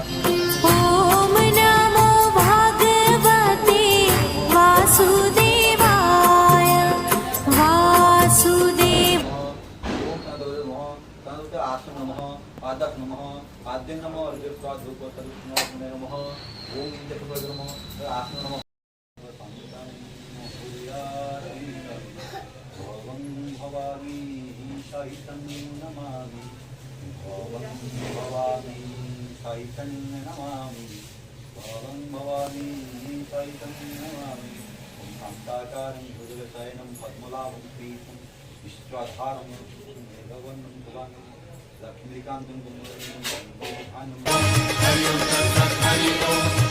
ओम नमो भगवते वासुदेवाय वासुदेव। आसन नमः पादक नमः आद्य नमः अर्घ्य नमः ओम नमः आसन नमः भवामी सहितं नमामि भवामी सहितं नमामि भवामी सहितं नमामि ओम शान्ताकारं भुजगशयनं पद्मनाभं प्रीतं विश्वाधारं मेघवन्तं भवामि लक्ष्मीकान्तं कुमुदं हरि ओम